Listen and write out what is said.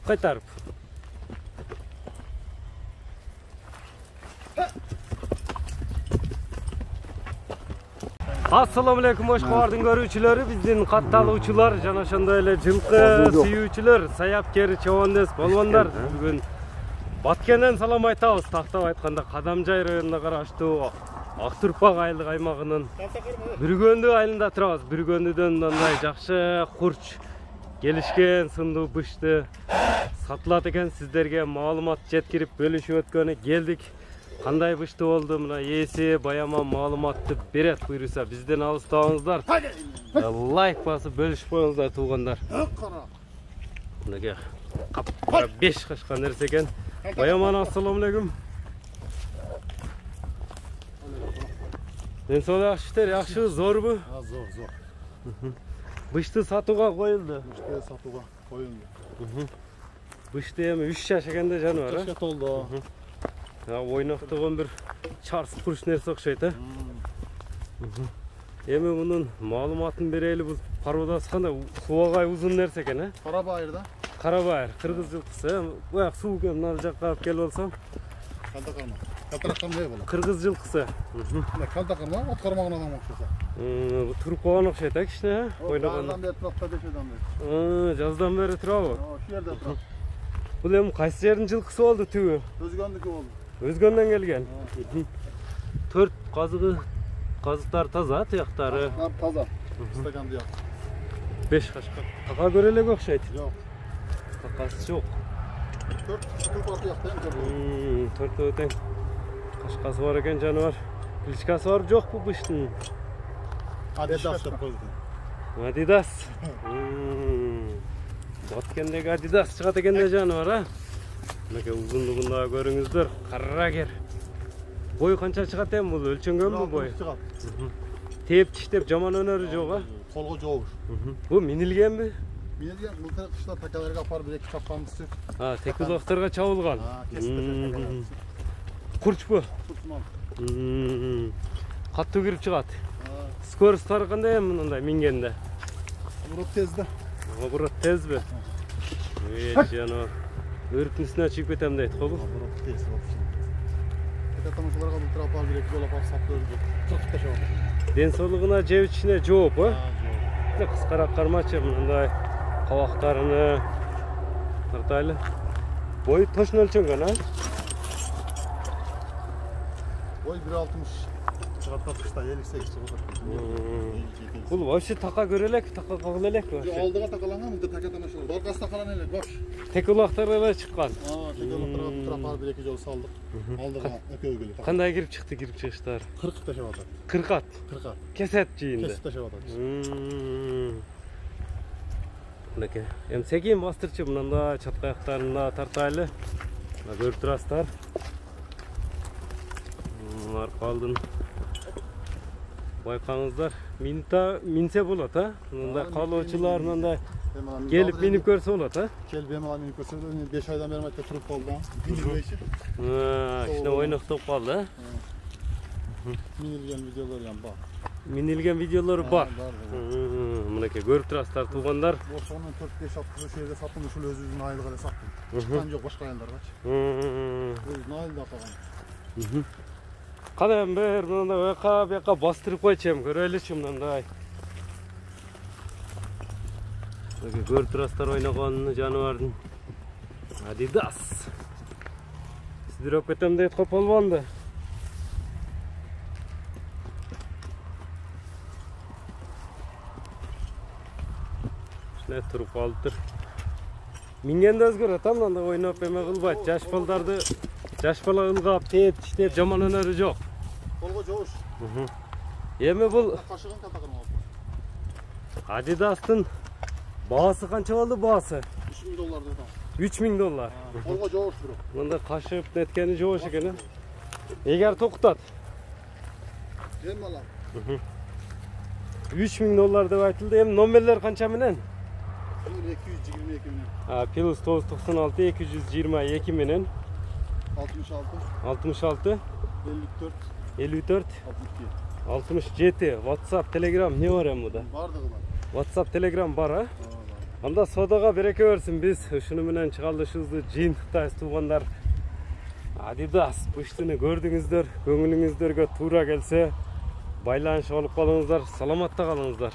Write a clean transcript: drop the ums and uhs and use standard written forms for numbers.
Kaytarıp. Assalamu alaikum, hoş geldin görүүчүлөр. Биздин катталуучулар жана ошондой эле жылкы сүйүүчүлөр, саяпкер, чабандес болгондар бүгүн Баткенден салам айтабыз. Тактап айтканда Кадамжай районуна караштуу Актурпак айылдык аймагынын Бүргөндү айылында турабыз. Бүргөндүдөн мындай жакшы курч келишкен сындуу бышты сатылат экен. Сиздерге маалымат жеткирип бөлүшүп өткөнү келдик. Кандай бышты болду, мына ээси баяма маалыматты берет. Буйруса бизден алыстабаңыздар. Лайк басып бөлүшүп коюңуздар туугандар. Мынакей капкара 5 качкан нерсе экен. Баяман, ассаламу алейкум. Ден соң жакшы, жакшы, зорбу? Зор. Бышты сатууга коюлду. Бышты сатууга коюлду. Бышты эми 3 жаш экенде жаныбар, Жашка толду. Ойноктогон бир чарс курч нерсе окшойт, э? Эми мунун маалыматын берели. Бул пародасы кандай субагай узун нерсе экен, э? Карабайыр да. Карабайыр, кыргыз жылкысы. Буяк суу экен, мына жакка алып келип алсам. Калдакарма. Калтыраккан не болот? Кыргыз жылкысы. Калдакарма, от кармаган адам окшоса. Туруп калган окшойт, э, кичине, ойногон. Жаздан бери турат, бешеден бери. Жаздан бери турабы? Ошол жерде турат. Бул эми кайсы жердин жылкысы болду түбү? Өзгөндүкү болду. Өзгөндөн келген. 4 казыгы, казыктар таза, тияктары. Таза. Стакан дияк. 5 качка. Така көрө элек окшойт. Жок. Такасы жок. 4 качка дияктан көрдүм. 4 тең. Кашкасы бар экен жаныбар. Кличкасы бар жокпу быштын? Адидас деп койду. Адидас. Баткендеги Адидас чыгат экенде жаныбар, а? Мынакей узундугунда көрүңүздөр, каррагер. Бой канча чыгат эми бул? Өлчөнгөнбү бой? Чыгат. Теп тиштеп жаман өнөрү жок, а? Колго жообуш. Бул минилгенби? Менилген бул кышта такаларга апарып бир-эки чапканбыз сөп. Текулактарга чабылган. Курчпу? Курчман. Каттуу кирип чыгат. Скоросттары кандай эми мындай мингенде? Оборот тез да. Оборот тезби? Жаныбар. Өрүктүн үстүнө чыгып кетем дейт го бул. Оборот тез вообще. Тамашаларга бул трапал бир-эки жол апарып сатып өрдү. Чыгып ташабы. Ден соолугуна жеп ичине жооп, э? Жок. Кыскараак кармачы мындай кабактарыны тартайлы. Бой точно өлчөнгөн, а? Бой 1.60. Чыгат кышта 58 чыгат. Бул вообще така көрө элек, така кагыл элек вообще. Алдыга такаланган, мында така тамашалар. Баркасы такалан элек вообще. Текулактар эле чыккан. Текулактар трапал бир-эки жол салдык. Алдыга экөө келет. Кандай кирип чыкты, кирип чыгыштар? 40 ташап атат. 40. 40. Кесет жыйынды. Кесип ташап атат. Мынакей. Эми секин бастырчы мындай чатка аяктарында тартайлы. Мына көрүп турасыздар. Аркалдын байкаңыздар. Минсе болот, а? Мындай калоочулар мындай келип минип көрсө болот, а? Келип минип көрсө 5 айдан бери майда туруп калды. Минилбейчи. Кичине ойноктоп калды, а? Минилген видеолор бар. Минилген видеолору бар. Мынакей көрүп турасыздар туугандар. Ошонун 4-5 апта ошол жерде саттым, ушул өзүбүздүн айылга эле саттым. Чыккан жок башка айылдаргачы. Өзүбүздүн айылда калган. Кадам бер мындай бияка бастырып койчу эми көрөлүчү мындай. Мынакей көрүп турасыздар ойногонун жаныбардын. Адидас. Сидироп кетем дейт го полбонду. Туруп калыптыр. Мингенде өзгөрөт, а мындай ойноп эме кылбайт. Жаш балдарды жаш бала ылгап, теп, тиштеп жаман өнөрү жок. Колго жоош. Эми бул Кашыгын катакырма. Адидастын баасы канча болду баасы? $3000 да. $3000. Колго жоош бирок. Мында кашып неткени жоош экен, э? Эгер токтот. Эми алам. $3000 деп айтылды. Эми номерлер канча менен? 222 менен. Плюс 996 222 менен 66 54 67 WhatsApp, Telegram не бар эми буда? Бардыгы бар. WhatsApp, Telegram бар, а? Анда содага береке берсин. Биз ушуну менен чыгарылышыбызды жыйынтыктайбыз туугандар. Adidas пуштуну көрдүңүздөр, көңүлүңүздөргө туура келсе байланышып алып калыңыздар. Саламатта калыңыздар.